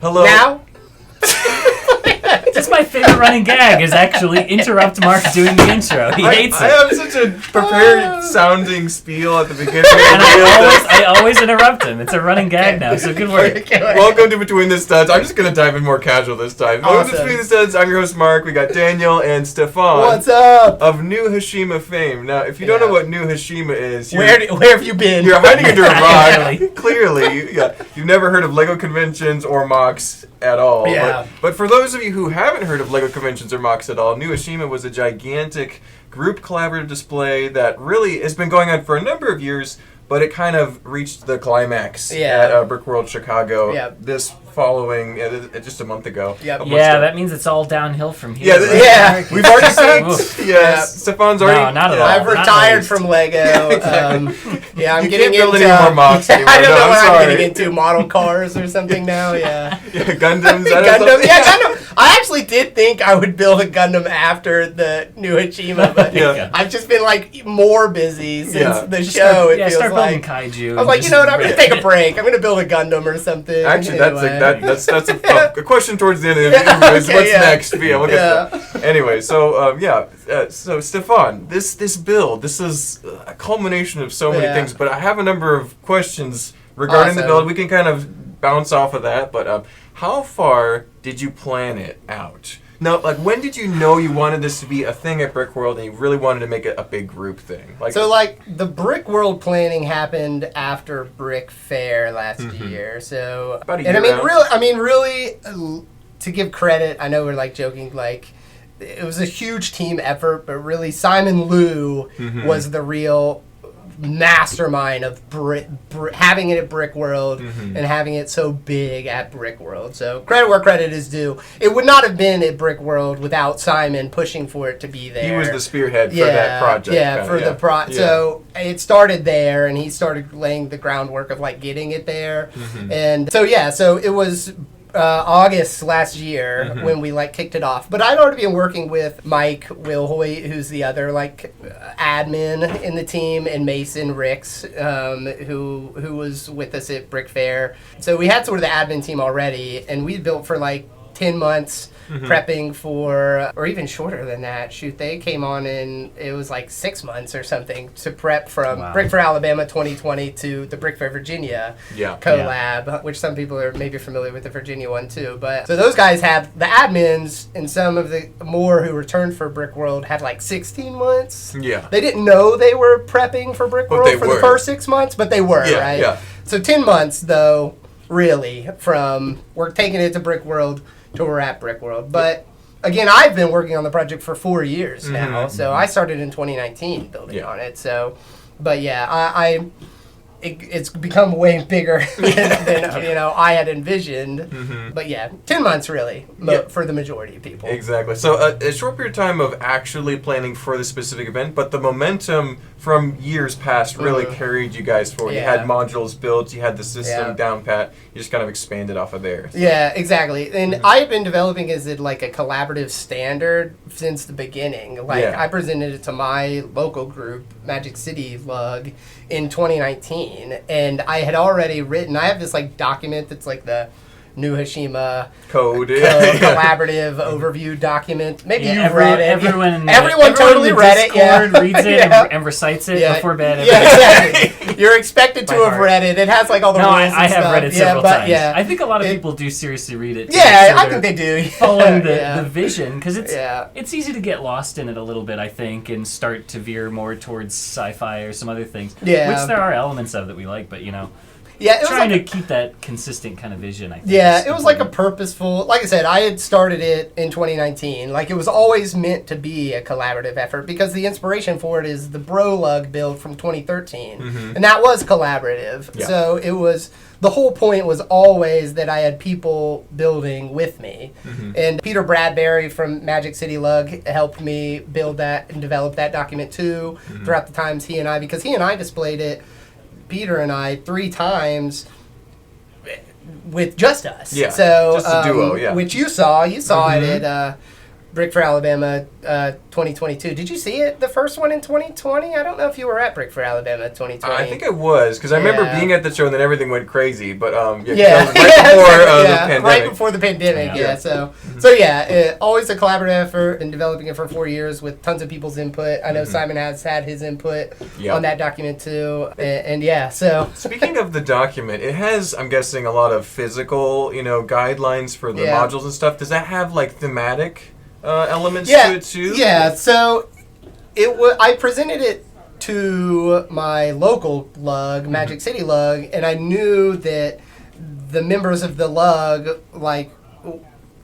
Hello. Now? That's my favorite running gag is actually interrupt Mark doing the intro. He hates it. I have such a prepared sounding spiel at the beginning. And I always interrupt him. It's a running gag now, so good work. Welcome to Between the Studs. I'm just going to dive in more casual this time. Welcome to Awesome. Between the Studs. I'm your host, Mark. We got Daniel and Stefan. What's up? Of New Hashima fame. Now, if you don't know what New Hashima is, Where have you been? you're hiding under a Clearly. rock. Clearly. You've never heard of LEGO conventions or mocks at all. Yeah. But for those of you who haven't heard of LEGO conventions or mocks at all, New Hashima was a gigantic group collaborative display that really has been going on for a number of years, but it kind of reached the climax at Brick World Chicago this following just a month ago. Yep. Yeah, that means it's all downhill from here. We've already seen. Stefan's already. No, not at all. I've Not retired least. from Lego. I'm You getting can't build into any more mocks anymore. I don't No, know I'm what sorry. I'm getting into. Model cars or something now. Yeah. Gundams. Gundam. Yeah, Gundam. I actually did think I would build a Gundam after the New Hashima, but I've just been like more busy since the show. It feels start building like kaiju. I was like, you know what? I'm gonna take a break. I'm gonna build a Gundam or something. Actually, Anyway. that's a question towards the end of the interview. What's next? Yeah, we'll get there. Anyway, so so Stefan, this build, this is a culmination of so many things, but I have a number of questions regarding the build. We can kind of bounce off of that, but how far did you plan it out? Now, like, when did you know you wanted this to be a thing at Brick World and you really wanted to make it a big group thing? The Brick World planning happened after Brick Fair last year. So, about a and year really, to give credit, I know we're like joking, like it was a huge team effort, but really Simon Liu was the real mastermind of having it at Brick World and having it so big at Brick World. So credit where credit is due. It would not have been at Brick World without Simon pushing for it to be there. He was the spearhead for that project. So it started there, and he started laying the groundwork of like getting it there. And so it was August last year when we like kicked it off. But I'd already been working with Mike Wilhoit, who's the other like admin in the team, and Mason Ricks, who was with us at Brick Fair. So we had sort of the admin team already, and we built for like 10 months prepping for, or even shorter than that. Shoot, they came on in, it was like 6 months or something to prep from Brick Fair Alabama 2020 to the Brick Fair Virginia collab, which some people are maybe familiar with the Virginia one too. But so those guys had, the admins and some of the more who returned for Brick World had like 16 months. Yeah. They didn't know they were prepping for Brick World for the first 6 months, but they were, right? Yeah. So 10 months though, really, from we're taking it to Brick World to we're at Brick World. But again, I've been working on the project for 4 years now. So I started in 2019 building on it. So, but it's become way bigger than I had envisioned. But 10 months really for the majority of people. Exactly. So a short period of time of actually planning for the specific event, but the momentum from years past really carried you guys forward. You had modules built, you had the system down pat, you just kind of expanded off of there. Yeah, exactly. And I've been developing as it like a collaborative standard since the beginning. Like I presented it to my local group, Magic City Lug, in 2019, and I had already written, I have this like document that's like the New Hashima code collaborative overview document. Maybe you've read it. Everyone totally read it. Reads it and recites it before bed. Exactly. You're expected to have read it. It has like all the rules and I have stuff. read it several times. Yeah. I think a lot of people do seriously read it. Yeah, I think they do. Following the vision, because it's easy to get lost in it a little bit, I think, and start to veer more towards sci-fi or some other things, which there are elements of that we like, but it was trying to keep that consistent kind of vision, I think. Yeah, it was like a purposeful, like I said, I had started it in 2019. Like, it was always meant to be a collaborative effort because the inspiration for it is the Bro Lug build from 2013. And that was collaborative. Yeah. So it was, the whole point was always that I had people building with me. And Peter Bradbury from Magic City Lug helped me build that and develop that document too throughout the times because he and I displayed it, Peter and I, 3 times with just us. Yeah, so, just a duo, which you saw it at Brick for Alabama 2022. Did you see it, the first one in 2020? I don't know if you were at Brick for Alabama 2020. I think I was, because I remember being at the show and then everything went crazy. But right before the pandemic. Yeah. So always a collaborative effort in developing it for 4 years with tons of people's input. I know Simon has had his input on that document too, and so. Speaking of the document, it has, I'm guessing, a lot of physical, guidelines for the modules and stuff. Does that have like thematic elements to it too? Yeah, so I presented it to my local lug, Magic City lug, and I knew that the members of the lug weren't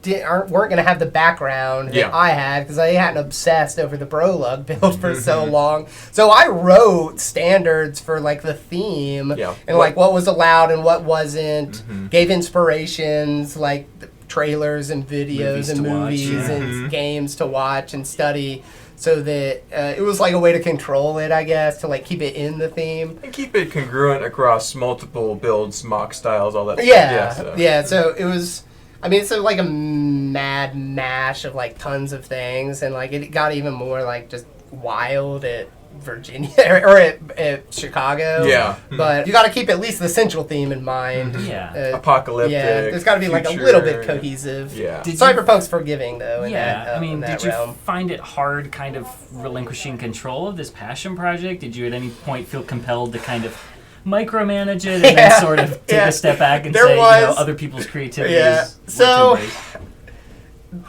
going to have the background that I had, because I hadn't obsessed over the Bro Lug build for so long. So I wrote standards for like the theme and like what was allowed and what wasn't. Gave inspirations like trailers and videos and movies and games to watch and study, so that it was like a way to control it, I guess, to like keep it in the theme and keep it congruent across multiple builds, mock styles, all that stuff. So it was, I mean, it's like a mad mash of like tons of things, and like it got even more like just wild at Virginia or at Chicago. But you got to keep at least the central theme in mind. Apocalyptic. There's got to be like a little bit cohesive. Cyberpunk's forgiving though. Did you find it hard kind of relinquishing control of this passion project? Did you at any point feel compelled to kind of micromanage it and then sort of take a step back and say, other people's creativity is so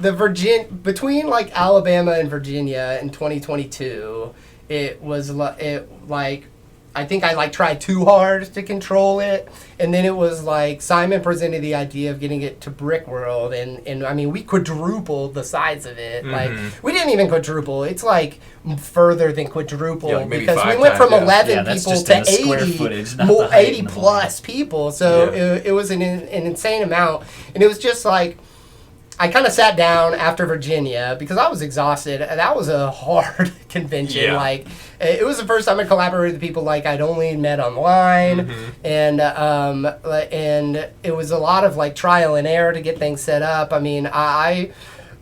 between like Alabama and Virginia in 2022, it was like I think I like tried too hard to control it, and then it was like Simon presented the idea of getting it to Brick World, and I mean we quadrupled the size of it. Like we didn't even quadruple. It's like further than quadruple, because we went from 11 people to 80 plus people. So it was an insane amount, and it was just like, I kind of sat down after Virginia because I was exhausted. That was a hard convention. Like, it was the first time I collaborated with people like I'd only met online, and it was a lot of like trial and error to get things set up. I mean, I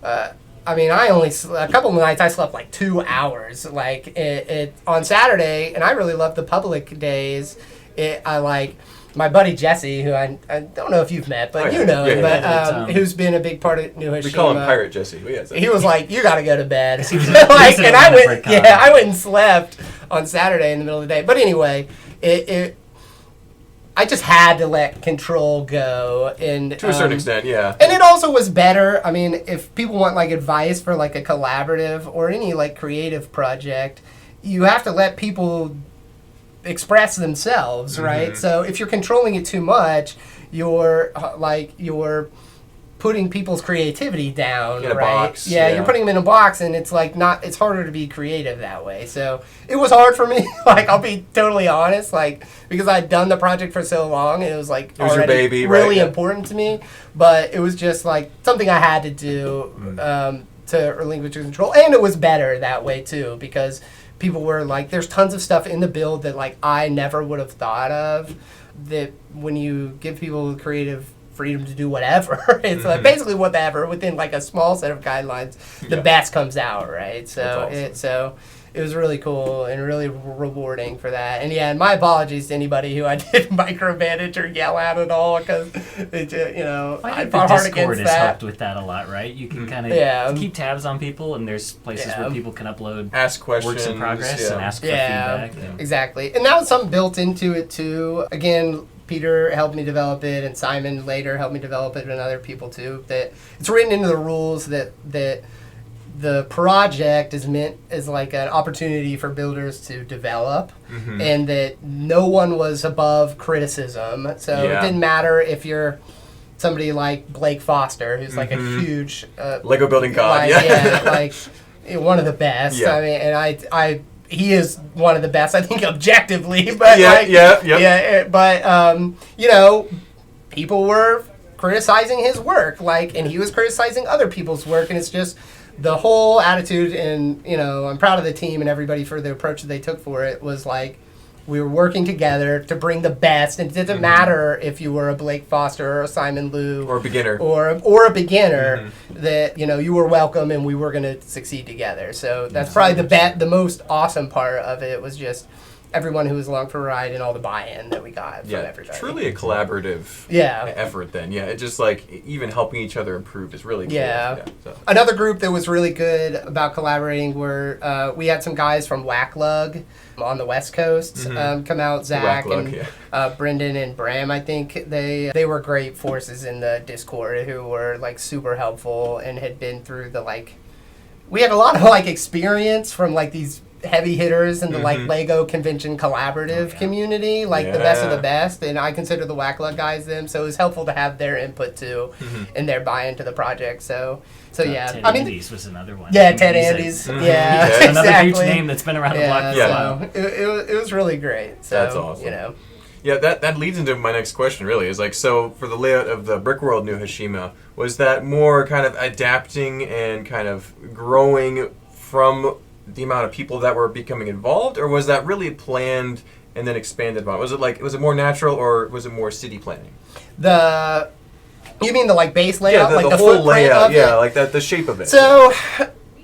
only a couple of nights I slept like 2 hours. Like it on Saturday, and I really loved the public days. My buddy Jesse, who I don't know if you've met, but him, who's been a big part of New Hashima. We call him Pirate Jesse. He was like, "You got to go to bed." And I went and slept on Saturday in the middle of the day. But anyway, I just had to let control go, and to a certain extent, And it also was better. I mean, if people want like advice for like a collaborative or any like creative project, you have to let people express themselves, right? So if you're controlling it too much, you're putting people's creativity down, in a box. You're putting them in a box, and it's like it's harder to be creative that way. So it was hard for me. Like, I'll be totally honest, like, because I'd done the project for so long, and it was like your baby, really important to me. But it was just like something I had to do to relinquish control, and it was better that way too, because people were like, there's tons of stuff in the build that like I never would have thought of, that when you give people creative freedom to do whatever, it's like basically whatever within like a small set of guidelines, the best comes out, right? So it was really cool and really rewarding for that. And my apologies to anybody who I did micromanage or yell at at all, because I fought hard against that. Discord has helped with that a lot, right? You can kind of keep tabs on people, and there's places where people can upload ask questions, works in progress, and ask for feedback. Exactly. And that was something built into it too. Again, Peter helped me develop it, and Simon later helped me develop it, and other people too. That it's written into the rules that the project is meant as like an opportunity for builders to develop, and that no one was above criticism. So it didn't matter if you're somebody like Blake Foster, who's like a huge Lego building god, like one of the best. I mean, and he is one of the best, I think, objectively. But people were criticizing his work, and he was criticizing other people's work, and it's just the whole attitude. And I'm proud of the team and everybody for the approach that they took for it. Was like, we were working together to bring the best, and it didn't matter if you were a Blake Foster or a Simon Liu or a beginner or a beginner, that you were welcome and we were going to succeed together. So that's probably the most awesome part of it, was just everyone who was along for a ride and all the buy-in that we got from everybody. Truly a collaborative effort then. Yeah, it's just like even helping each other improve is really cool. So. Another group that was really good about collaborating were, we had some guys from Wacklug on the West Coast come out, Zach and Brendan and Bram. I think they were great forces in the Discord, who were like super helpful and had been through we had a lot of like experience from like these heavy hitters in the like Lego convention collaborative community, like the best of the best, and I consider the Wacklug guys them, so it was helpful to have their input too and their buy-in to the project. So yeah, Ted Andes was another one. Yeah, Ted Andes. Yeah, exactly. Another huge name that's been around the block for a while. So it was really great. So, that's awesome. Yeah, that leads into my next question, really, is like, so for the layout of the Brick World New Hashima, was that more kind of adapting and kind of growing from the amount of people that were becoming involved, or was that really planned and then expanded upon? Was it more natural, or was it more city planning? You mean the like base layout, like the whole layout, like that, the shape of it.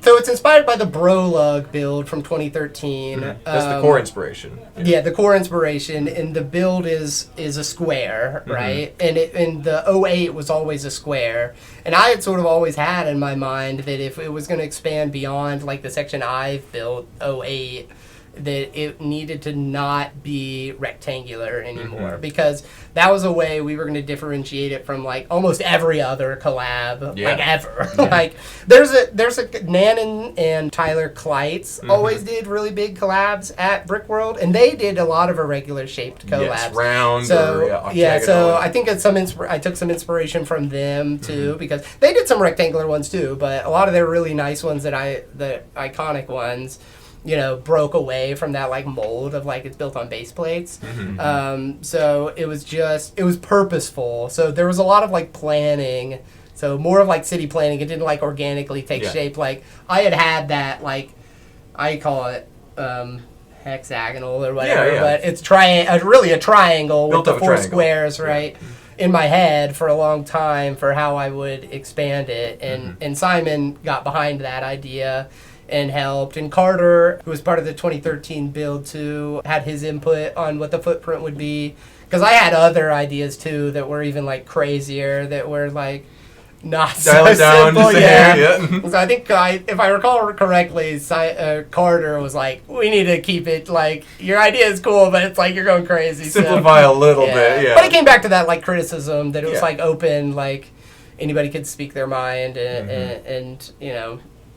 So it's inspired by the Brolug build from 2013. That's the core inspiration. Yeah, the core inspiration, and the build is a square, right? And the 08 was always a square. And I had sort of always had in my mind that if it was going to expand beyond like the section I've built, 08, that it needed to not be rectangular anymore, because that was a way we were going to differentiate it from like almost every other collab, like ever. Like there's a Nan and Tyler Kleitz always did really big collabs at Brick World, and they did a lot of irregular shaped collabs. Yes, round so, or octagonal. So I think it's I took some inspiration from them too, because they did some rectangular ones too, but a lot of their really nice ones the iconic ones, broke away from that like mold of like it's built on base plates. So it was purposeful. So there was a lot of like planning. So more of like city planning. It didn't like organically take shape. Like I had that, like I call it hexagonal or whatever, but it's really a triangle built with the four squares, right? In my head for a long time for how I would expand it, and Simon got behind that idea and helped, and Carter, who was part of the 2013 build too, had his input on what the footprint would be, because I had other ideas too that were even like crazier, that were like not so simple. So I think if I recall correctly, Carter was like, we need to keep it like, your idea is cool, but it's like you're going crazy. Simplify a little bit, But it came back to that like criticism that it was like open, like anybody could speak their mind, and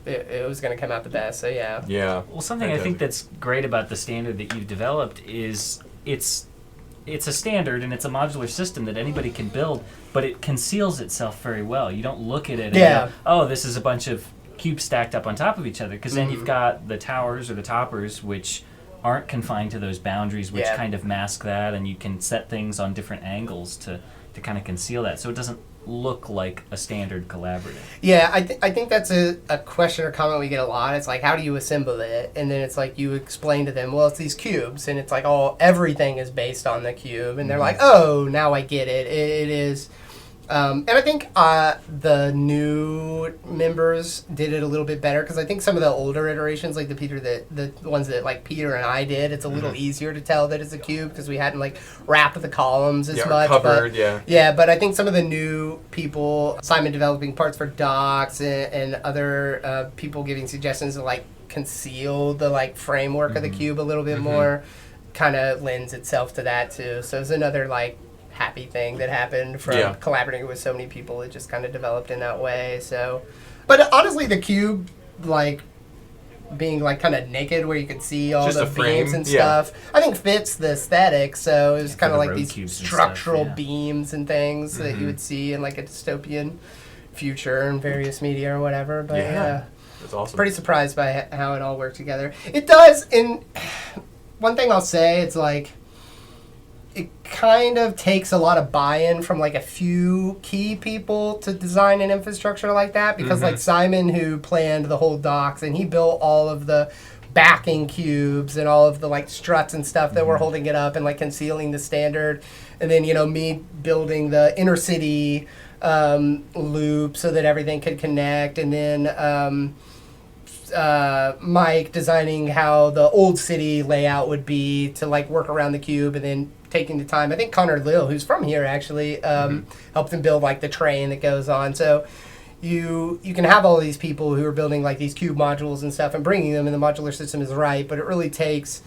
it was going to come out the best. So well, something I think that's great about the standard that you've developed is it's a standard and it's a modular system that anybody can build, but it conceals itself very well. You don't look at it and go, oh, this is a bunch of cubes stacked up on top of each other, because then you've got the towers or the toppers, which aren't confined to those boundaries, which kind of mask that, and you can set things on different angles to kind of conceal that, so it doesn't look like a standard collaborative. Yeah, I think that's a question or comment we get a lot. It's like, how do you assemble it? And then it's like you explain to them, well, it's these cubes, and it's like everything is based on the cube, and they're like, oh, now I get it. It is. And I think the new members did it a little bit better, because I think some of the older iterations, like the ones that like Peter and I did, it's a little easier to tell that it's a cube, because we hadn't like wrapped the columns as much. Covered, but I think some of the new people, Simon developing parts for docs, and other people giving suggestions to like conceal the like framework of the cube a little bit more, kind of lends itself to that too. So it's another like happy thing that happened from collaborating with so many people. It just kind of developed in that way. So, but honestly, the cube, like being like kind of naked where you could see all just the beams and stuff, I think fits the aesthetic. So it was kind of like these structural beams and things that you would see in like a dystopian future in various media or whatever. But that's awesome. Pretty surprised by how it all worked together. It does. And one thing I'll say, it's like, it kind of takes a lot of buy-in from like a few key people to design an infrastructure like that, because like Simon, who planned the whole docks, and he built all of the backing cubes and all of the like struts and stuff that were holding it up and like concealing the standard. And then, me building the inner city loop so that everything could connect. And then Mike designing how the old city layout would be to like work around the cube, and then taking the time. I think Connor Lill, who's from here actually, helped him build like the train that goes on. So you can have all these people who are building like these cube modules and stuff and bringing them in the modular system is right, but it really takes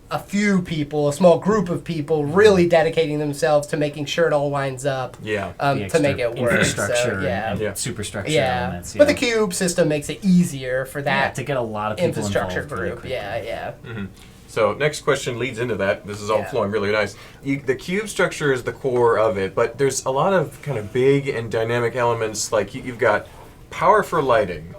a few people, a small group of people, really dedicating themselves to making sure it all lines up. To make it work. Infrastructure, and superstructure elements. But the cube system makes it easier for that. Yeah, to get a lot of people infrastructure involved. group. So next question leads into that. This is all flowing really nice. The cube structure is the core of it, but there's a lot of kind of big and dynamic elements. Like you've got power for lighting.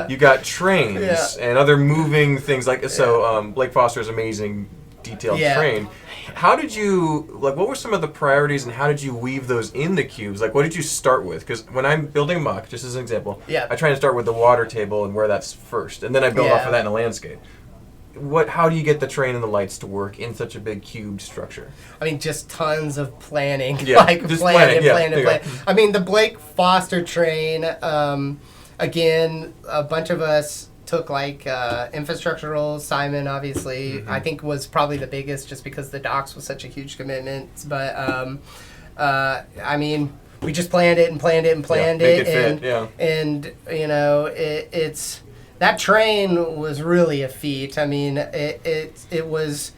You got trains and other moving things like so. Blake Foster's amazing detailed train. How did you what were some of the priorities, and how did you weave those in the cubes? Like, what did you start with? Because when I'm building muck, just as an example, I try to start with the water table and where that's first, and then I build off of that in a landscape. How do you get the train and the lights to work in such a big cubed structure? I mean, just tons of planning. Just planning. I mean, the Blake Foster train, again, a bunch of us took like infrastructure roles. Simon, obviously, I think was probably the biggest just because the docks was such a huge commitment. But, I mean, we just planned it and planned it and planned it. And, it's... That train was really a feat. I mean, it was,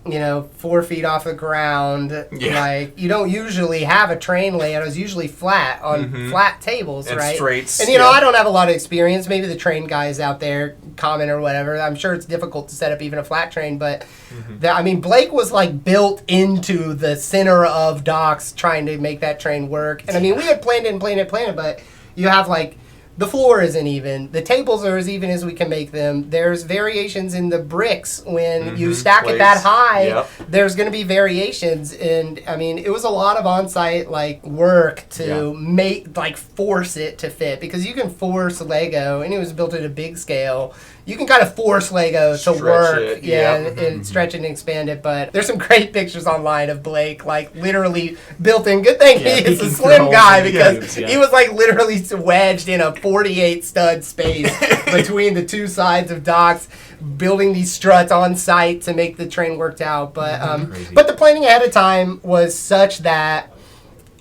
4 feet off the ground. Like, you don't usually have a train layout. It was usually flat on flat tables, and right? Straights. And, I don't have a lot of experience. Maybe the train guys out there comment or whatever. I'm sure it's difficult to set up even a flat train. But, Blake was, like, built into the center of docks trying to make that train work. And, I mean, we had planned it, but you have, like... The floor isn't even. The tables are as even as we can make them. There's variations in the bricks. When you stack it that high, there's going to be variations. And, I mean, it was a lot of on-site, like, work to force it to fit. Because you can force Lego, and it was built at a big scale. You can kind of force Lego to work, and stretch it and expand it. But there's some great pictures online of Blake, like, literally built in. Good thing he is a slim guy, because he was, like, literally wedged in a 48 stud space between the two sides of docks, building these struts on site to make the train worked out. But but the planning ahead of time was such that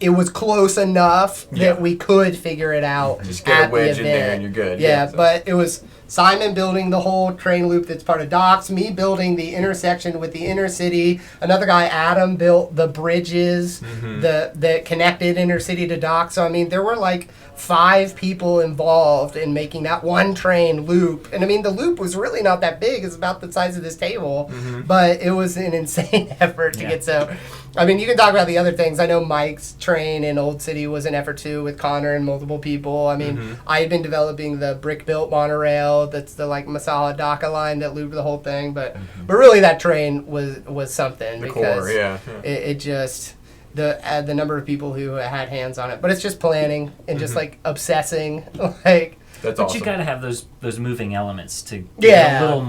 it was close enough that we could figure it out. Just get a wedge in there and you're good. But it was Simon building the whole train loop that's part of docks, me building the intersection with the inner city. Another guy, Adam, built the bridges that connected inner city to docks. So, I mean, there were like 5 people involved in making that one train loop. And, I mean, the loop was really not that big. It's about the size of this table. But it was an insane effort to get so... I mean, you can talk about the other things. I know Mike's train in Old City was an effort too, with Connor and multiple people. I mean, I had been developing the brick-built monorail. That's the like Masala Dhaka line that looped the whole thing. But really, that train was something the because core, it just the number of people who had hands on it. But it's just planning and just like obsessing, like. That's but awesome. You got to have those moving elements to get a little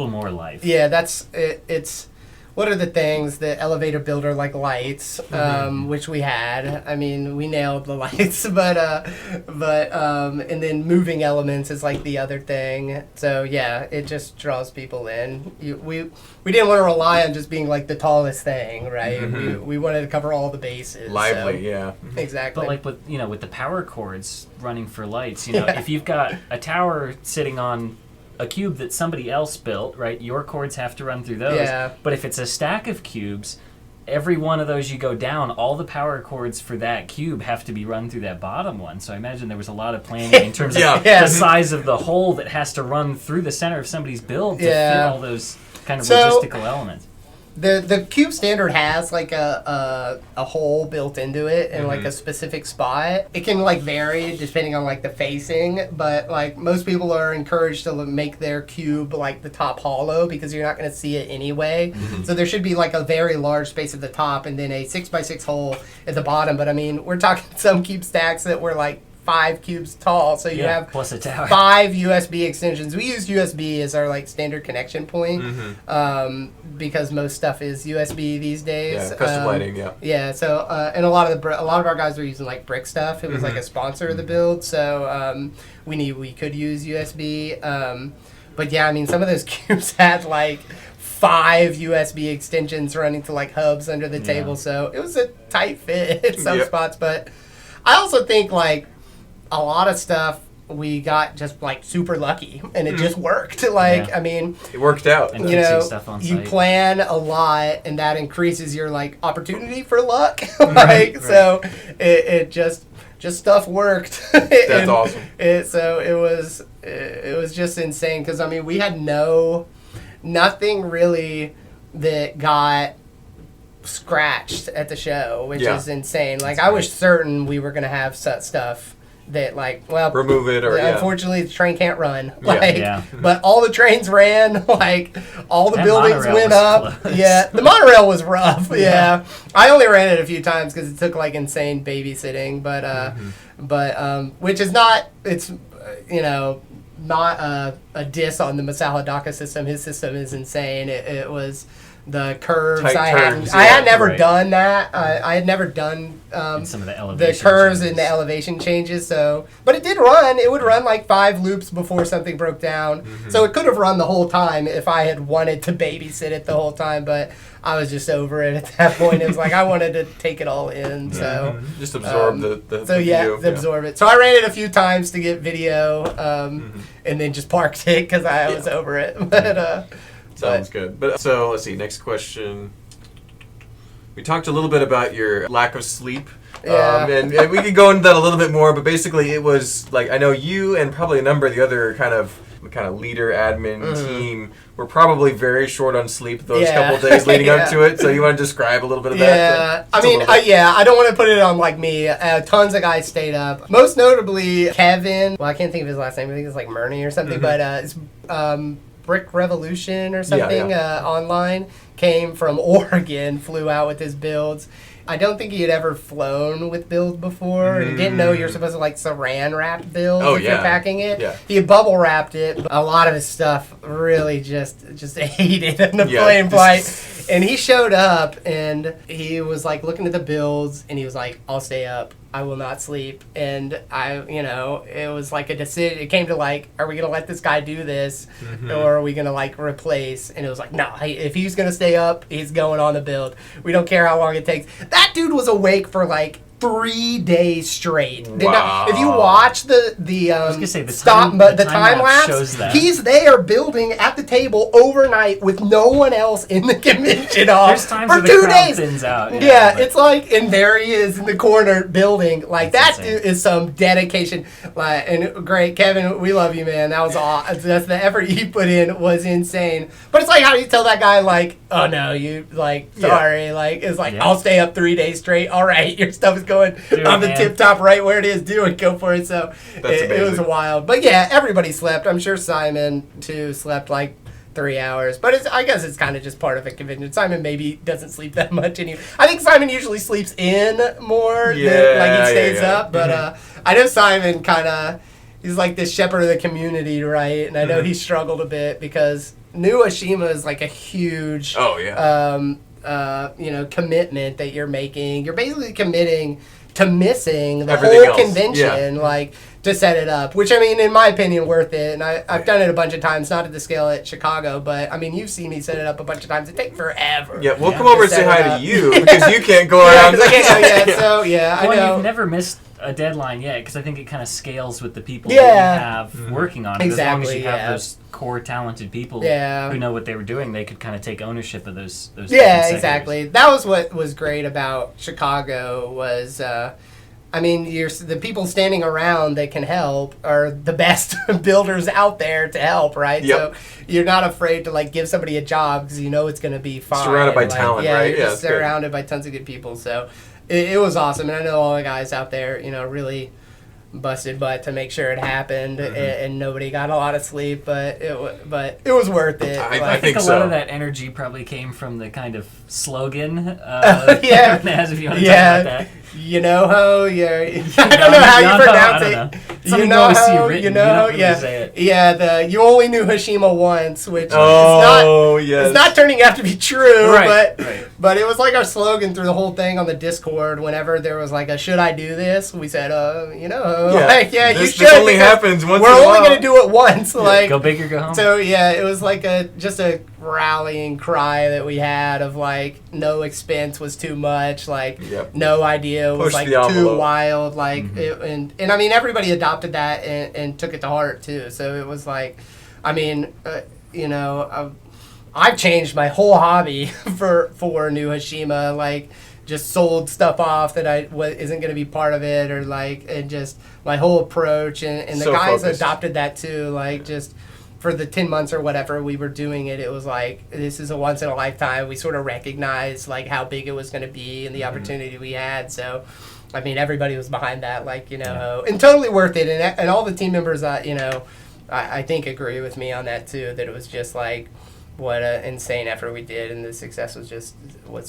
more life. Yeah, that's it. It's. What are the things? The elevator builder like lights, which we had. I mean, we nailed the lights, but and then moving elements is like the other thing. So yeah, it just draws people in. We didn't want to rely on just being like the tallest thing, right? We wanted to cover all the bases. Lively, exactly. But like with the power cords running for lights, if you've got a tower sitting on a cube that somebody else built, right? Your cords have to run through those. Yeah. But if it's a stack of cubes, every one of those you go down, all the power cords for that cube have to be run through that bottom one. So I imagine there was a lot of planning in terms of the size of the hole that has to run through the center of somebody's build to fit all those kind of logistical elements. The cube standard has like a hole built into it in like a specific spot. It can like vary depending on like the facing, but like most people are encouraged to make their cube like the top hollow because you're not going to see it anyway. So there should be like a very large space at the top and then a 6x6 hole at the bottom. But I mean, we're talking some cube stacks that were like 5 cubes tall, so you have plus a tower. 5 USB extensions. We used USB as our like standard connection point, because most stuff is USB these days. Yeah, custom lighting. Yeah. Yeah. So and a lot of our guys were using like brick stuff. It was like a sponsor of the build, so we could use USB. But yeah, I mean, some of those cubes had like 5 USB extensions running to like hubs under the table, so it was a tight fit in some spots. But I also think like a lot of stuff we got just like super lucky, and it just worked. Like I mean, it worked out. And stuff on you site. plan a lot, and that increases your like opportunity for luck. Like so, it just stuff worked. That's awesome. So it was just insane, because I mean we had nothing really that got scratched at the show, which is insane. Like I was certain we were gonna have such stuff that like, well, remove it, or unfortunately the train can't run. Like, but all the trains ran. Like all the buildings went up. Closed. Yeah, the monorail was rough. Yeah, I only ran it a few times because it took like insane babysitting. But which is not. It's not a diss on the Masaladaka system. His system is insane. It was the curves. I had never done that. I had never done some of the elevation curves changes. and the elevation changes. So, but it did run. It would run like 5 loops before something broke down. So it could have run the whole time if I had wanted to babysit it the whole time. But I was just over it at that point. It was like I wanted to take it all in. So just absorb the view. Absorb it. So I ran it a few times to get video, and then just parked it because I was over it. But sounds good. But so let's see. Next question. We talked a little bit about your lack of sleep. Yeah. And we could go into that a little bit more, but basically it was like, I know you and probably a number of the other kind of leader admin team were probably very short on sleep those couple of days leading up to it. So you want to describe a little bit of that? Yeah. I don't want to put it on like me. Tons of guys stayed up. Most notably Kevin. Well, I can't think of his last name. I think it's like Murney or something. But it's Brick Revolution or something online. Came from Oregon, flew out with his builds. I don't think he had ever flown with build before. He didn't know you're supposed to like saran wrap build if you're packing it. Yeah. He had bubble wrapped it. A lot of his stuff really just ate it in the plane flight. And he showed up and he was like looking at the builds and he was like, I'll stay up. I will not sleep. And it was like a decision. It came to like, are we going to let this guy do this or are we going to like replace? And it was like, no, if he's going to stay up, he's going on the build. We don't care how long it takes. That dude was awake for like 3 days straight. Wow. If you watch the time lapse shows that. he's there building at the table overnight with no one else in the convention hall There's times for where 2 the crowd days. Thins out. It's like, and there he is in the corner building. Like that dude is some dedication. Like, and great, Kevin, we love you, man. That was awesome. That's the effort he put in was insane. But it's like, how do you tell that guy like, oh no, you like sorry, like it's like I'll stay up 3 days straight. All right, your stuff is going on the tip top right where it is. Do it, go for it. So it was wild. But yeah, everybody slept. I'm sure Simon too slept like 3 hours. But I guess it's kind of just part of a convention. Simon maybe doesn't sleep that much anymore. I think Simon usually sleeps in more than like he stays up. But I know Simon he's like this shepherd of the community, right? And I know he struggled a bit because New Hashima is like a huge commitment that you're making. You're basically committing to missing the everything whole else. convention, like to set it up. Which I mean, in my opinion, worth it. And I've done it a bunch of times, not at the scale at Chicago, but I mean, you've seen me set it up a bunch of times. It takes forever. Yeah, we'll come over and say hi to you because you can't go around. I know. You've never missed a deadline yet because I think it kind of scales with the people that you have working on it. Exactly, as long as you have those core talented people who know what they were doing, they could kind of take ownership of those exactly. That was what was great about Chicago was the people standing around that can help are the best builders out there to help, right? Yep. So you're not afraid to like give somebody a job because you know it's going to be fine. Surrounded by talent, right? You're surrounded by tons of good people. So it was awesome, and I know all the guys out there, really busted butt to make sure it happened, and nobody got a lot of sleep, but it was worth it. I think a so. lot of that energy probably came from the kind of slogan if you want to talk about that. You know how, I don't know how you pronounce it. Something you always see written, you don't really say it. Yeah, you only knew Hashima once, which it's not turning out to be true, right. But it was like our slogan through the whole thing on the Discord. Whenever there was like a "Should I do this?" we said, you should. This only happens once. We're only going to do it once. Like, go big or go home. So it was like just a rallying cry that we had of like no expense was too much, like no idea was like too wild, like and I mean everybody adopted that and took it to heart too. So it was like, I mean, I've changed my whole hobby for New Hashima, like just sold stuff off that isn't going to be part of it, or like, and just my whole approach, and the guys adopted that too, like just for the 10 months or whatever we were doing it, it was like, this is a once in a lifetime. We sort of recognized like how big it was going to be and the opportunity we had. So, I mean, everybody was behind that, like, and totally worth it. And all the team members, I think agree with me on that too, that it was just like, what an insane effort we did, and the success was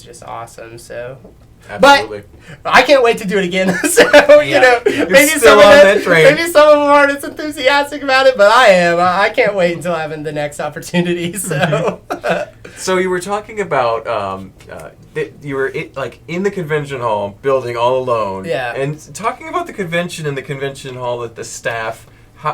just awesome. So, absolutely. But I can't wait to do it again. So maybe some of them aren't as enthusiastic about it, but I am. I can't wait until having the next opportunity. So, so you were talking about that you were in the convention hall building all alone. Yeah. And talking about the convention and the convention hall with the staff.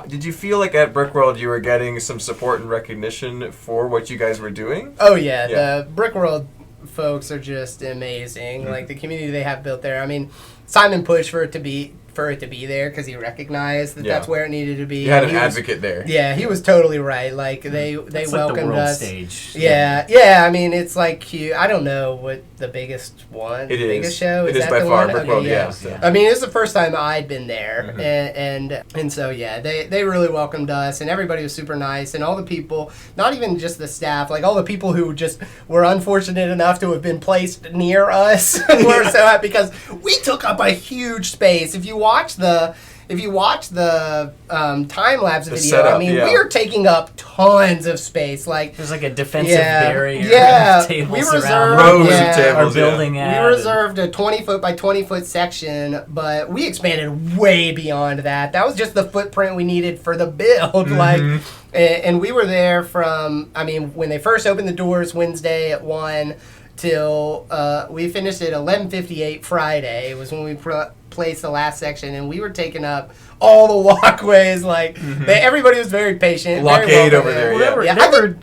Did you feel like at Brickworld you were getting some support and recognition for what you guys were doing? Oh, yeah. The Brickworld folks are just amazing. Like, the community they have built there. I mean, Simon pushed for it to be there because he recognized that that's where it needed to be. You had an advocate there. Yeah, he was totally right. Like, they welcomed like the world us. Stage. Yeah. I mean, it's like huge. I don't know what the biggest one. It is. Biggest show. It is by far Brickworld. Yeah. I mean, it was the first time I'd been there, and so they really welcomed us, and everybody was super nice, and all the people, not even just the staff, like all the people who just were unfortunate enough to have been placed near us were so happy because we took up a huge space. If you watch the time lapse video, setup, I mean, we are taking up tons of space. Like, there's like a defensive barrier. Yeah, of tables we reserved around rows of tables. Our building. We reserved a 20-foot by 20-foot section, but we expanded way beyond that. That was just the footprint we needed for the build. Like, and we were there from, I mean, when they first opened the doors Wednesday at 1 till we finished at 11:58 Friday was when we placed the last section, and we were taking up all the walkways. Like, everybody was very patient. Blockade over there. There were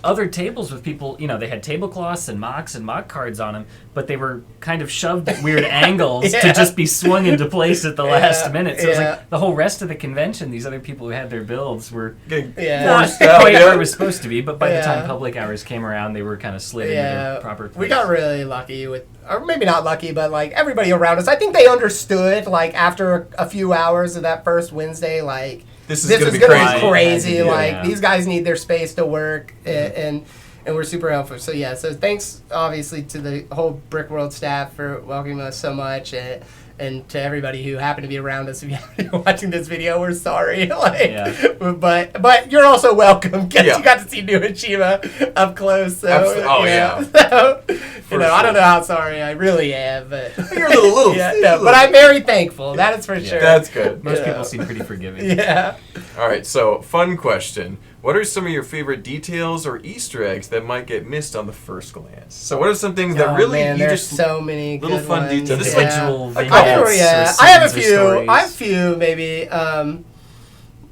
other tables with people, they had tablecloths and mock cards on them, but they were kind of shoved at weird angles to just be swung into place at the last minute. So it was like the whole rest of the convention, these other people who had their builds were not quite where it was supposed to be, but by the time public hours came around, they were kind of slid into their proper place. We got really lucky with, or maybe not lucky, but like everybody around us, I think they understood, like after a few hours of that first Wednesday, like this is going to be crazy. Like, these guys need their space to work, and we're super helpful. So so thanks obviously to the whole Brickworld staff for welcoming us so much, and to everybody who happened to be around us. If you happen to be watching this video, we're sorry. But you're also welcome because you got to see New Hashima up close. So, So, I don't know how sorry I really am, but you're a little. But I'm very thankful. That is for sure. That's good. Most people seem pretty forgiving. Yeah. All right. So, fun question. What are some of your favorite details or Easter eggs that might get missed on the first glance? So what are some things that really there's so many little good fun ones. details? This I have a few maybe.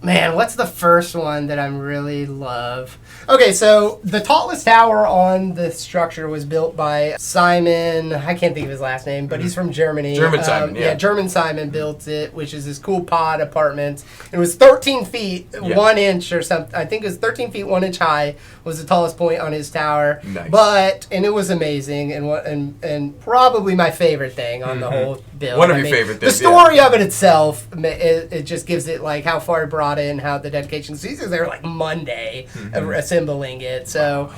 Man, what's the first one that I really love? Okay, so the tallest tower on the structure was built by Simon. I can't think of his last name, but he's from Germany. German Simon, German Simon built it, which is this cool pod apartment. It was 13 feet, 1 inch or something. I think it was 13 feet, 1 inch high was the tallest point on his tower. Nice. And it was amazing, and probably my favorite thing on the whole build. One of your favorite things. The story of it itself, it just gives it like how far it brought in, how the dedication. So these are there like Monday assembling it. But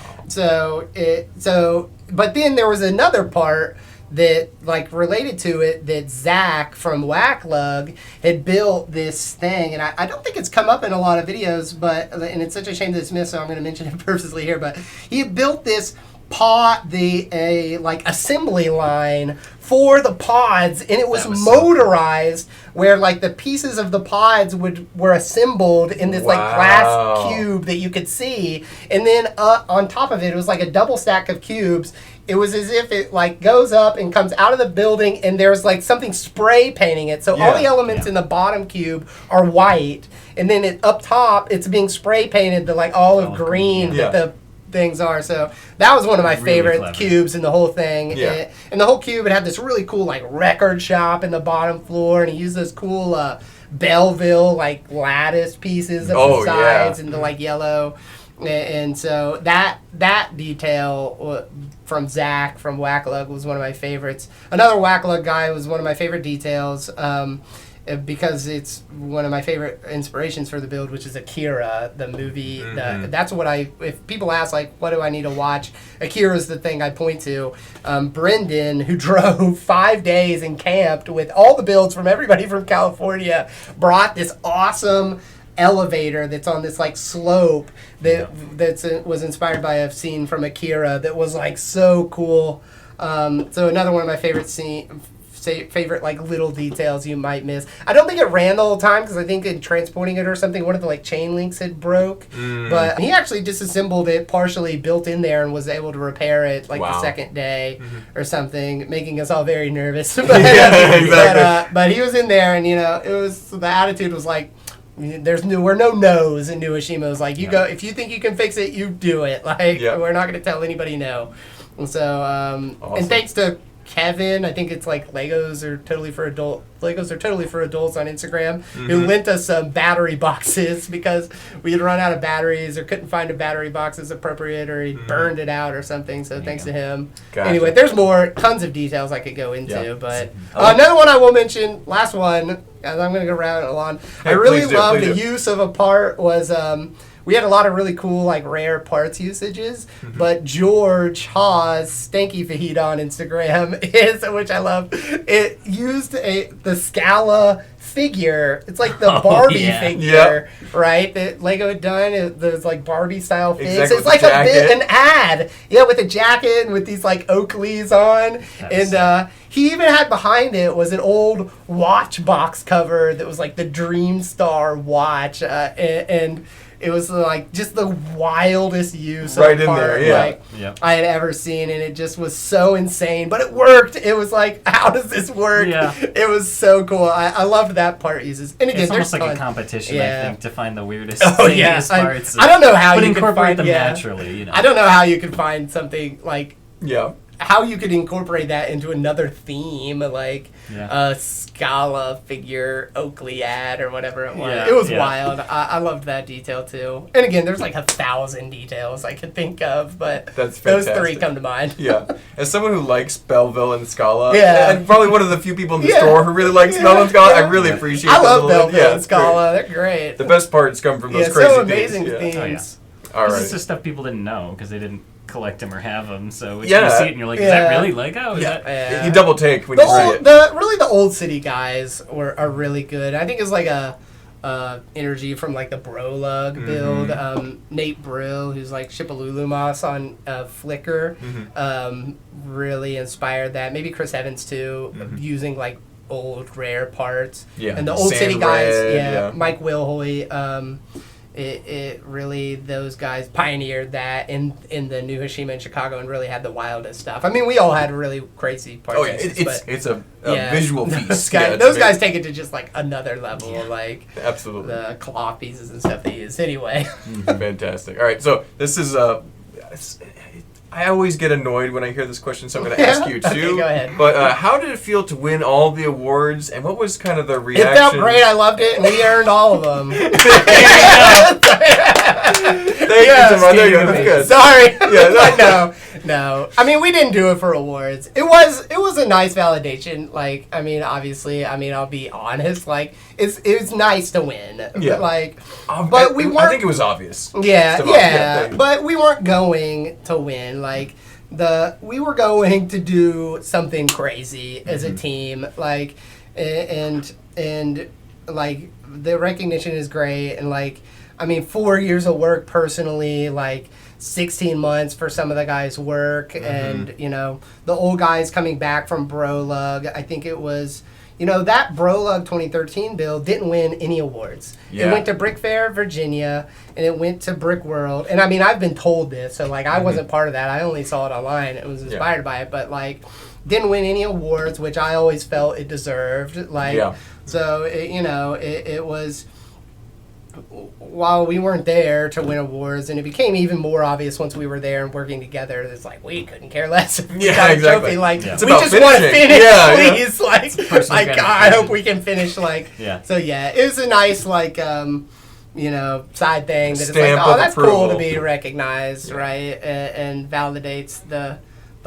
then there was another part that like related to it that Zach from Wacklug had built this thing, and I don't think it's come up in a lot of videos, but and it's such a shame that it's missed, so I'm going to mention it purposely here. But he had built this like assembly line for the pods, and it was motorized, where like the pieces of the pods were assembled in this like glass cube that you could see, and then on top of it was like a double stack of cubes. It was as if it like goes up and comes out of the building, and there's like something spray painting it. So all the elements in the bottom cube are white, and then up top it's being spray painted the like olive green that the things are. So that was one of my favorite cubes in the whole thing. And the whole cube, it had this really cool like record shop in the bottom floor, and he used those cool Belleville like lattice pieces up the sides and the like yellow. And so that detail from Zach from Wacklug was one of my favorites. Another Wacklug guy was one of my favorite details, because it's one of my favorite inspirations for the build, which is Akira, the movie. That's what if people ask, like, what do I need to watch? Akira's the thing I point to. Brendan, who drove 5 days and camped with all the builds from everybody from California, brought this awesome elevator that's on this like slope that was inspired by a scene from Akira that was like so cool. So another one of my favorite like little details you might miss. I don't think it ran the whole time, because I think in transporting it or something, one of the like chain links had broke. But he actually disassembled it partially, built in there, and was able to repair it like the second day or something, making us all very nervous. But he was in there, and the attitude was like, we're no no's in New Hashima. It was like, you go, if you think you can fix it, you do it. Like, we're not going to tell anybody no. And so, awesome. And thanks to Kevin, I think it's like Legos are totally for adults on Instagram, who lent us some battery boxes because we had run out of batteries or couldn't find a battery box that's appropriate, or he burned it out or something. So thanks to him. Gotcha. Anyway, there's tons of details I could go into, but another one I will mention, last one, as I'm going to go around it along. I really love the use of a part was, we had a lot of really cool, like, rare parts usages, but George Hawes, Stanky Fajita on Instagram, which I love, it used the Scala figure. It's like the Barbie figure, right? That Lego had done. Those, like, Barbie-style figs. Exactly, it's like an ad. Yeah, with a jacket and with these, like, Oakleys on. And he even had behind it was an old watch box cover that was, like, the Dream Star watch. And it was like just the wildest use of a part I had ever seen, and it just was so insane. But it worked. It was like, how does this work? Yeah. It was so cool. I loved that part uses. And again, it's almost like a competition, I think, to find the weirdest parts. I don't know how you incorporate them naturally. I don't know how you could find something like how you could incorporate that into another theme, like a Scala figure Oakley ad or whatever it was. It was wild. I loved that detail too. And again, there's like 1,000 details I could think of, but those three come to mind. As someone who likes Belleville and Scala, and probably one of the few people in the store who really likes Belleville and Scala, I really appreciate it. I love Belleville and Scala. They're great. The best parts come from those crazy amazing themes. This is just stuff people didn't know because they didn't collect them or have them, so when you see it and you're like, is that really Lego? You double take when you see it. The Old City guys are really good. I think it's like a energy from like the Brolug build. Nate Brill, who's like Shipalulu Moss on Flickr, really inspired that. Maybe Chris Evans too, using like old rare parts. And the Old City guys, Mike Wilhoy, it really, those guys pioneered that in the New Hashima in Chicago and really had the wildest stuff. I mean, we all had really crazy parts. It's a visual feast. Those guys take it to just like another level, like absolutely the cloth pieces and stuff they use. Anyway, fantastic. All right, so this is I always get annoyed when I hear this question, so I'm going to ask you too. Okay, go ahead. But how did it feel to win all the awards, and what was kind of the reaction? It felt great. I loved it, and we earned all of them. Thank you, Stefan. There you go. That's good. Sorry. No. I mean, we didn't do it for awards. It was a nice validation. Like, I mean, obviously, I'll be honest. Like, it was nice to win. Yeah. But we weren't. I think it was obvious. Yeah. But we weren't going to win. Like, we were going to do something crazy as a team, like, and like the recognition is great, and like, I mean, 4 years of work personally, like 16 months for some of the guys' work, and you know, the old guys coming back from Brolug. I think it was, you know, that Brolug 2013 build didn't win any awards. It went to Brick Fair, Virginia, and it went to Brick World. And I mean, I've been told this, so like I wasn't part of that. I only saw it online. It was inspired by it, but like didn't win any awards, which I always felt it deserved. Like, so it, you know, it was. While we weren't there to win awards, and it became even more obvious once we were there and working together, it's like we couldn't care less if we got a trophy. Like, we just want to finish, please. Like I hope we can finish. Like, so yeah, it was a nice like you know, side thing that it's like, oh, that's cool to be recognized, right? And validates the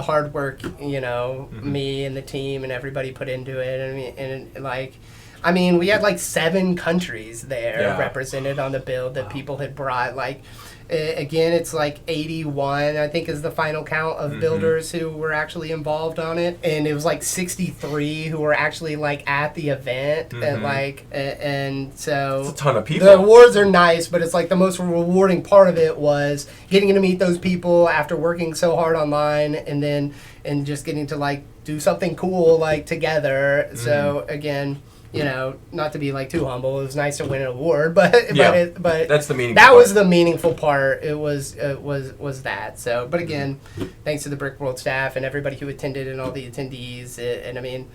hard work, you know, me and the team and everybody put into it. I mean, and like. I mean, we had like 7 countries there represented on the build that people had brought. Like, again, it's like 81, I think, is the final count of builders who were actually involved on it. And it was like 63 who were actually like at the event. And like, and so. It's a ton of people. The awards are nice, but it's like the most rewarding part of it was getting to meet those people after working so hard online, and just getting to like do something cool like together. So again, you know, not to be like too humble, it was nice to win an award, but that's the meaningful that part. was the meaningful part. It was that. So, but again, thanks to the Brick World staff and everybody who attended and all the attendees, and I mean,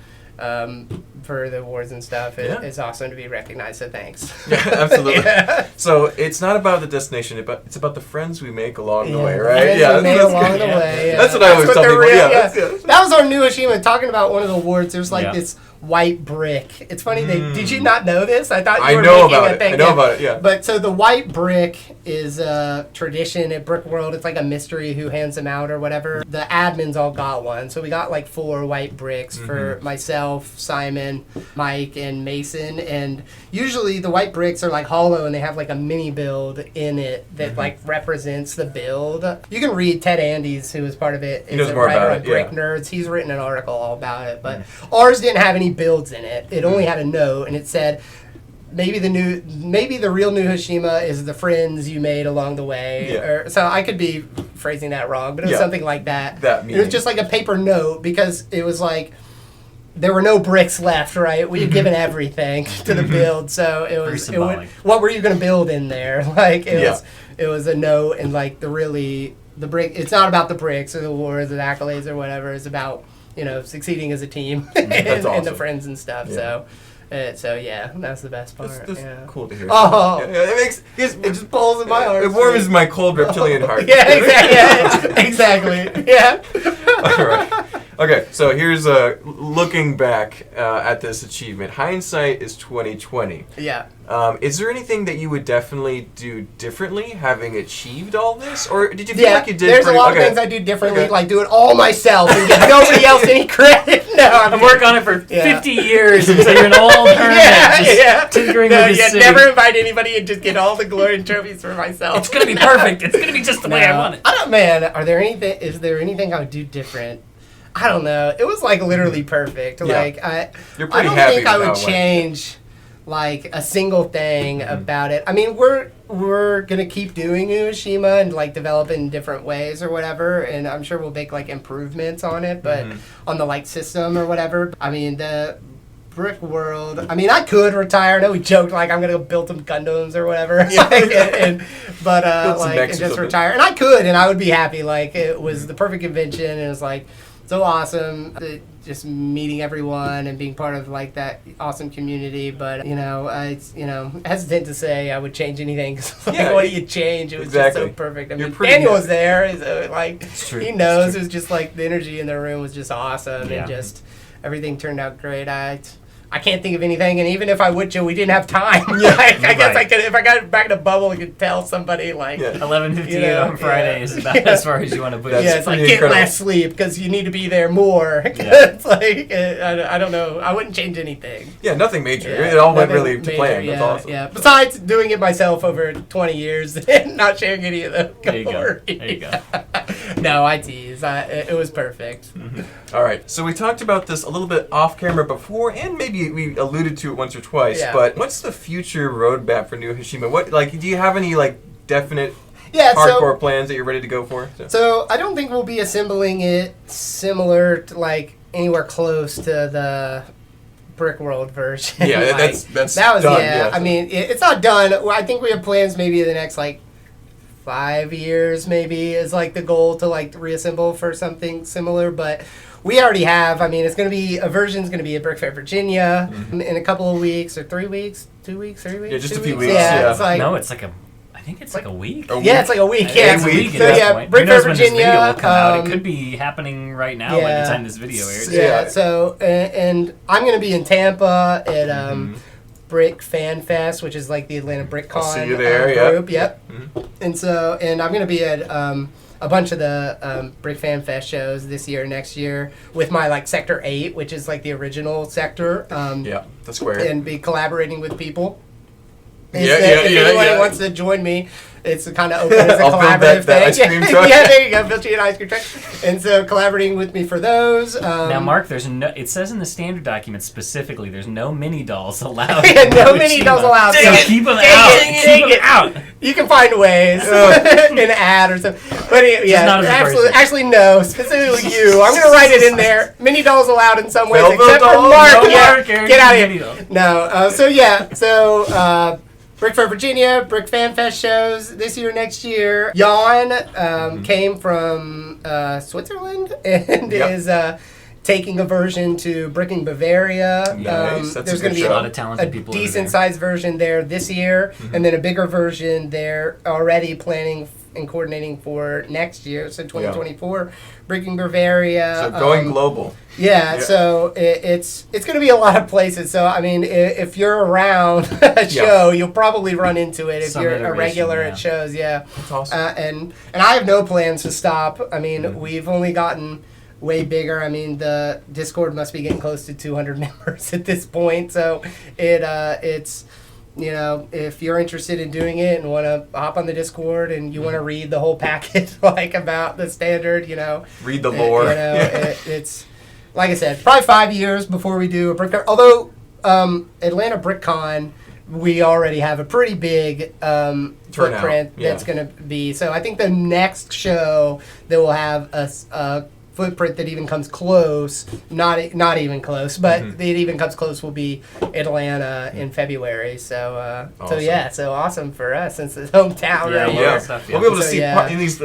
for the awards and stuff, it's awesome to be recognized. So thanks. Yeah, absolutely. So it's not about the destination, it's about the friends we make along the way, right? Yeah, along the way. That's what I always tell people. That was our new Hashima talking about one of the awards. There's like this white brick. It's funny. Did you not know this? I thought you were making a thing. I know about it. Yeah. But so the white brick is a tradition at Brick World. It's like a mystery who hands them out or whatever. The admins all got one, so we got like 4 white bricks for myself, Simon, Mike, and Mason. And usually the white bricks are like hollow and they have like a mini build in it that like represents the build. You can read Ted Andes, who was part of it. He knows more about it. Brick Nerds. He's written an article all about it, but ours didn't have any builds in it. It only had a note, and it said maybe the real new Hashima is the friends you made along the way. Or, so I could be phrasing that wrong, but it was something like that. It was just like a paper note, because it was like there were no bricks left, right? We had given everything to the build, so it was what were you going to build in there? Like it was a note, and like the brick. It's not about the bricks or the awards or the accolades or whatever. It's about, you know, succeeding as a team and the friends and stuff. So yeah, that's the best part. That's cool to hear. Oh, it just pulls in my heart. It warms my cold reptilian heart. Yeah, exactly. Yeah. All right. Okay, so here's looking back at this achievement. Hindsight is 2020. Yeah. Is there anything that you would definitely do differently, having achieved all this, or did you feel like you did? There's a lot of things I do differently, like do it all myself and give nobody else any credit. No, I've worked on it for 50 years, and so you're an old hermit, tinkering with this city. Never invite anybody and just get all the glory and trophies for myself. It's gonna be perfect. It's gonna be just the way I want it. I don't, man. Is there anything I would do different? I don't know. It was like literally perfect. Yeah. Like I don't think I would change like a single thing about it. I mean, we're gonna keep doing New Hashima and like develop it in different ways or whatever, and I'm sure we'll make like improvements on it, but on the like system or whatever. I mean, the Brick World. I mean, I could retire. I know we joked like I'm gonna go build some Gundams or whatever, and just retire. And I could, and I would be happy. Like it was the perfect convention, and it was like so awesome. Just meeting everyone and being part of like that awesome community. But it's hesitant to say I would change anything. What do you change? It was just so perfect. I mean, Daniel was there. So, he knows. It was just like the energy in the room was just awesome, and just everything turned out great. I can't think of anything, and even if I would, we didn't have time. I guess I could, if I got back in a bubble, I could tell somebody 11:58 on Friday is about as far as you want to push. It's like get less sleep because you need to be there more. It's like I don't know. I wouldn't change anything. Yeah, nothing major. It all went really to plan. That's awesome. Yeah. Besides doing it myself over 20 years and not sharing any of the glory. There you go. No, I tease. It was perfect. All right. So we talked about this a little bit off camera before, and maybe we alluded to it once or twice. Yeah. But what's the future roadmap for New Hashima? What do you have any definite hardcore plans that you're ready to go for? So I don't think we'll be assembling it similar to anywhere close to the Brick World version. Yeah, that was done. Yeah, I mean, it's not done. I think we have plans maybe in the next 5 years maybe is the goal to reassemble for something similar, but we already have. I mean, it's going to be a version's going to be at Brick Fair, Virginia in a couple of weeks or 3 weeks, 2 weeks, 3 weeks. Yeah, just a few weeks. Yeah, it's I think it's a week. Yeah, it's a week. Yeah, it's a week. So yeah, Brick Fair, Virginia. When this video will come out. It could be happening right now by the time this video airs. Yeah. So and I'm going to be in Tampa at Brick Fan Fest, which is the Atlanta Brick Con see you there, group. Yep. And I'm going to be at a bunch of the Brick Fan Fest shows this year, next year, with my Sector 8, which is the original sector. The square. And be collaborating with people. If anyone wants to join me, it's kind of open as a collaborative build that ice cream truck. Yeah, there you go. Build you an ice cream truck. And so collaborating with me for those. Now, Mark, it says in the standard document specifically, there's no mini dolls allowed. No mini dolls allowed. So keep them out. Keep them out. You can find ways. An ad or something. But actually no. Specifically you. I'm going to write it in there. Mini dolls allowed in some ways, except for Mark. Get out of here. No. Brick Fair, Virginia, Brick Fan Fest shows this year, next year. Jan came from Switzerland and is taking a version to Bricking Bavaria. Nice. There's going to be a lot of talented people. Decent sized version there this year, and then a bigger version there already planning and coordinating for next year, so 2024. Bricking Bavaria. So going global. Yeah, so it's going to be a lot of places. So, I mean, if you're around a show, you'll probably run into it if you're a regular at shows. Yeah. That's awesome. And I have no plans to stop. I mean, we've only gotten way bigger. I mean, the Discord must be getting close to 200 members at this point. So it's... if you're interested in doing it and want to hop on the Discord and you want to read the whole packet, about the standard, read the lore. It's like I said, probably 5 years before we do a Brick Fair. Although Atlanta Brick Con, we already have a pretty big footprint that's going to be. So I think the next show that will have a footprint that even comes close, not even close, but it even comes close will be Atlanta in February. So awesome. So awesome for us since it's hometown. We'll be able to see at least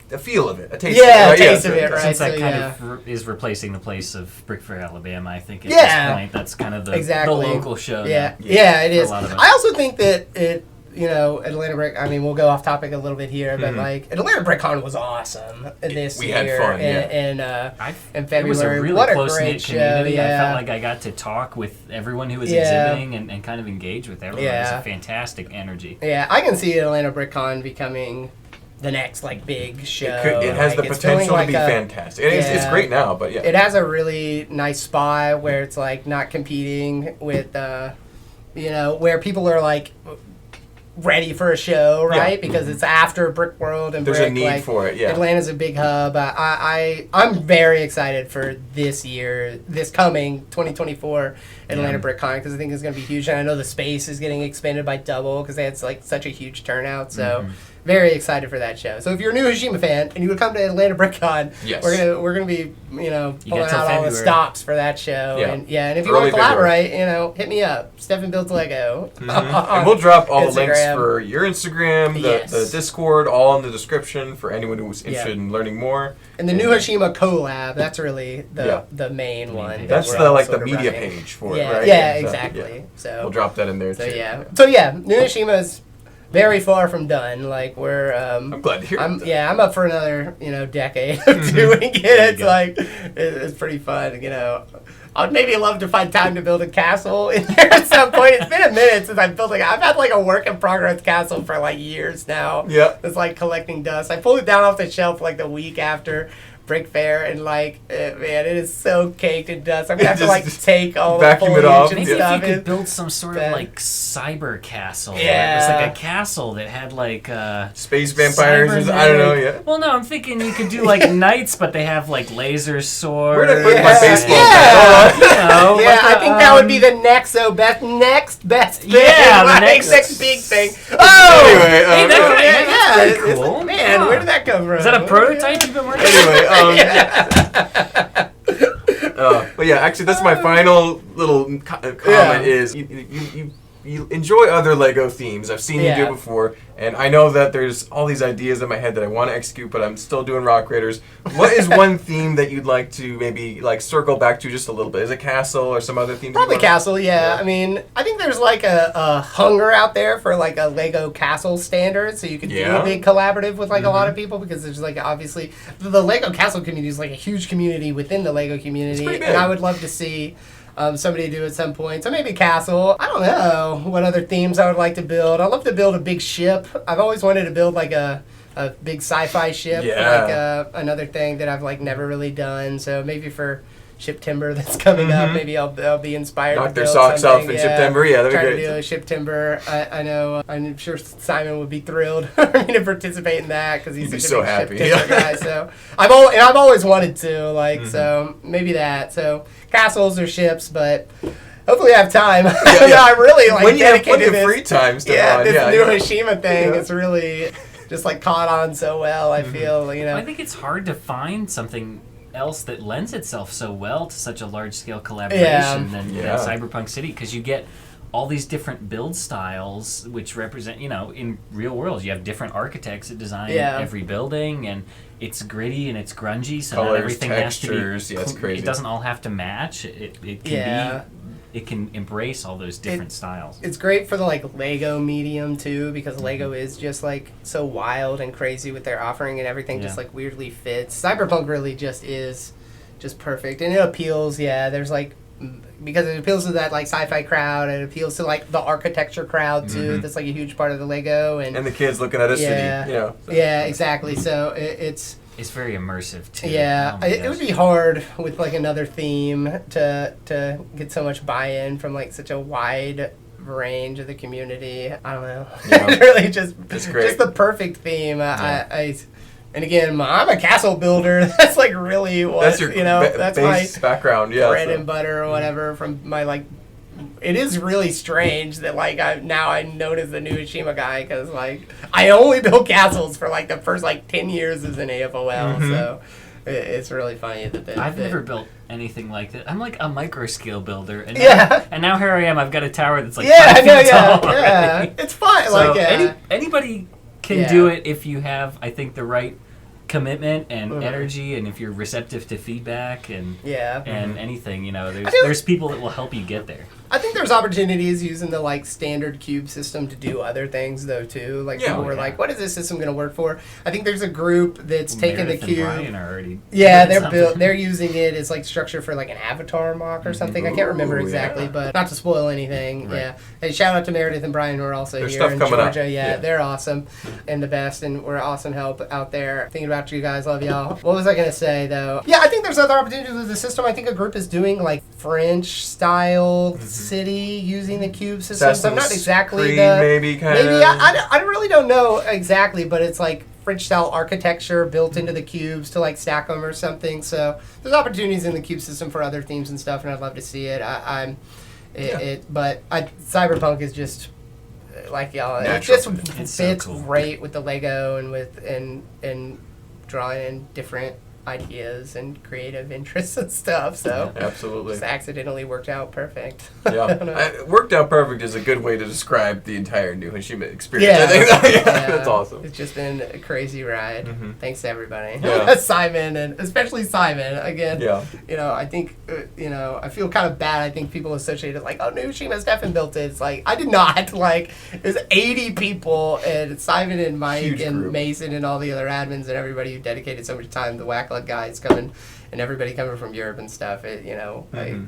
a feel of it, a taste. A taste of it, right? Since that kind of is replacing the place of Brick Fair, Alabama, I think at this point that's kind of the local show. Yeah, it is. I also think that it. Atlanta Brick, I mean, we'll go off topic a little bit here, but Atlanta Brick Con was awesome this year. We had fun, in February. It was a really what close-knit community. Show, I felt like I got to talk with everyone who was exhibiting and kind of engage with everyone. It was a fantastic energy. Yeah, I can see Atlanta Brick Con becoming the next big show. It has the potential to be fantastic. It's great now, but it has a really nice spot where it's not competing with, where people are ready for a show, right? Because it's after Brick World and there's Brick. A need for it. Yeah, Atlanta's a big hub. I'm very excited for this coming 2024 Atlanta Brick Con because I think it's going to be huge, and I know the space is getting expanded by double because they had such a huge turnout. So very excited for that show. So if you're a new Hashima fan and you would come to Atlanta Brick Con, we're gonna be pulling out all the stops for that show. And if you want to collaborate, hit me up. Stefan builds Lego. And we'll drop all the links for your Instagram, the Discord, all in the description for anyone who's interested in learning more. And the new Hashima Collab, that's really the main one. That's the media page for it, right? Yeah, exactly. So we'll drop that in there too. So new Hashima's very far from done. We're I'm glad to hear I'm up for another, decade of doing it. It's it's pretty fun, I'd maybe love to find time to build a castle in there at some point. It's been a minute since I've built I've had a work in progress castle for years now. Yeah. It's collecting dust. I pulled it down off the shelf the week after Brick Fair, and like, man, it is so caked in dust. I'm gonna have to like take all the vacuum it foliage off. and Maybe stuff. if you could build some sort of like cyber castle. Yeah. It was like a castle that had like space vampires. I don't know. Yeah. Well, no, I'm thinking you could do like knights, but they have like laser swords. Where did I put my baseball bat? I think that would be the next best thing. Yeah, the like, next big thing. Oh, anyway, hey, that could be cool. cool. Man, where did that come from? Is that a prototype you've been working on? Anyway, but yeah, actually, that's my final little comment. Is you enjoy other Lego themes. I've seen you do it before, and I know that there's all these ideas in my head that I want to execute, but I'm still doing Rock Raiders. What is one theme that you'd like to maybe like circle back to just a little bit? Is it castle or some other themes? Probably castle, yeah. I mean, I think there's like a hunger out there for like a Lego castle standard, so you could do a big collaborative with like a lot of people, because there's like obviously the Lego castle community is like a huge community within the Lego community, and I would love to see somebody do at some point. So maybe castle. I don't know what other themes I would like to build. I'd love to build a big ship. I've always wanted to build like a big sci-fi ship. Like another thing that I've like never really done. So maybe for Ship-Timber that's coming up, maybe I'll be inspired. Knock to their build socks something. off in Ship-Timber. Yeah, that'd be great. Try great. to do a Ship-Timber. I know. I'm sure Simon would be thrilled for me to participate in that, because he's such a big happy. Ship-Timber guy. So I've always wanted to so maybe that. So castles or ships, but hopefully I have time. I really like when you have dedicated plenty of free time, Stefan. this new Hashima thing is really just like caught on so well. I feel I think it's hard to find something else that lends itself so well to such a large scale collaboration than Cyberpunk City, because you get all these different build styles which represent, in real world you have different architects that design every building, and it's gritty and it's grungy, so colors, not everything textures, has to be it's crazy. It doesn't all have to match. It can be, it can embrace all those different styles. It's great for the like Lego medium too, because Lego is just like so wild and crazy with their offering, and everything just like weirdly fits. Cyberpunk really just is just perfect, and it appeals. There's like, because it appeals to that like sci-fi crowd, and it appeals to like the architecture crowd too. That's like a huge part of the Lego, and the kids looking at a city. Yeah, exactly. So it's very immersive too. Yeah, it would be hard with like another theme to get so much buy-in from like such a wide range of the community. I don't know. It's really just the perfect theme. And again, I'm a castle builder. That's like really what that's your that's base my background. Bread and butter or whatever from my like. It is really strange that like I notice the new Hashima guy, because like I only built castles for like the first like 10 years as an AFOL, so it's really funny that I've never built anything like that. I'm like a micro scale builder, and now here I am. I've got a tower that's like 5 feet tall already. It's fun. So anybody can do it if you have, I think, the right commitment and energy, and if you're receptive to feedback and anything, there's people that will help you get there. I think there's opportunities using the like standard cube system to do other things though too. Like people were like, "What is this system going to work for?" I think there's a group that's taking the cube. Brian are already they're using it as like structure for like an avatar mock or something. I can't remember exactly, but not to spoil anything. Right. Yeah. Hey, shout out to Meredith and Brian, who are also here in Georgia. Yeah, they're awesome and the best, and we're awesome help out there. Thinking about you guys, love y'all. What was I going to say though? Yeah, I think there's other opportunities with the system. I think a group is doing like French style city using the cube system. So I'm not exactly maybe I really don't know exactly, but it's like French style architecture built into the cubes to like stack them or something. So there's opportunities in the cube system for other themes and stuff, and I'd love to see it. Cyberpunk is just like y'all. It just fits great with the Lego and with and drawing in different ideas and creative interests and stuff, so absolutely just accidentally worked out perfect. Worked out perfect is a good way to describe the entire new Hashima experience. I think that's awesome. It's just been a crazy ride. Thanks to everybody. Simon, and especially Simon again. I think I feel kind of bad. I think people associate it like, oh, new Hashima, Stefan built it. It's like I did not. Like it was 80 people, and Simon and Mike and Mason and all the other admins and everybody who dedicated so much time. The Wackla guys coming, and everybody coming from Europe and stuff. I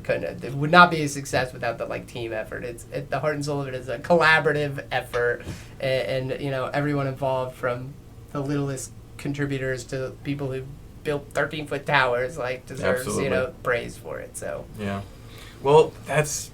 couldn't. It would not be a success without the like team effort. The heart and soul of it is a collaborative effort, and everyone involved, from the littlest contributors to people who built 13-foot towers, like, deserves, Absolutely. you know, praise for it. So Yeah. Well, that's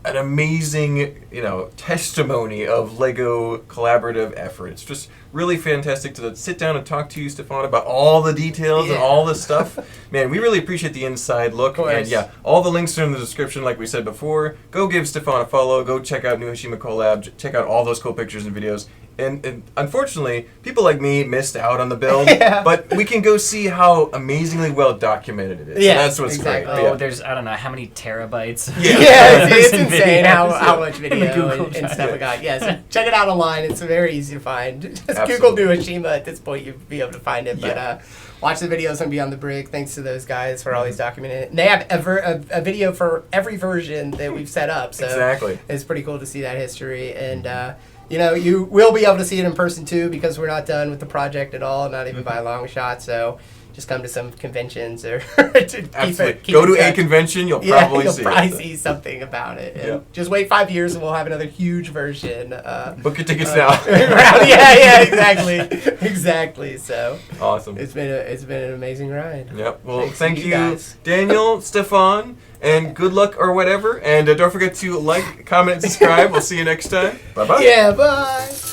an amazing, you know, testimony of Lego collaborative effort. It's just really fantastic to sit down and talk to you, Stefan, about all the details and all the stuff. Man, we really appreciate the inside look. And yeah, all the links are in the description, like we said before. Go give Stefan a follow. Go check out new Hashima Collab. Check out all those cool pictures and videos. And unfortunately, people like me missed out on the build, but we can go see how amazingly well documented it is. Yeah, that's what's great. Oh, there's, I don't know, how many terabytes. It's insane how much video and stuff we got. Yeah, so check it out online. It's very easy to find. Just Google New Hashima. At this point, you'll be able to find it. But watch the videos on Beyond the Brick. Thanks to those guys for always documenting it. And they have a video for every version that we've set up. So it's pretty cool to see that history. And you know, you will be able to see it in person too, because we're not done with the project at all, not even by a long shot. So just come to some conventions or keep go to a convention. You'll probably see something about it. And just wait 5 years and we'll have another huge version. Book your tickets now. Exactly. So awesome. It's been an amazing ride. Yep. Well, thank you, Daniel, Stefan, and good luck or whatever. And don't forget to like, comment, and subscribe. We'll see you next time. Bye bye. Yeah. Bye.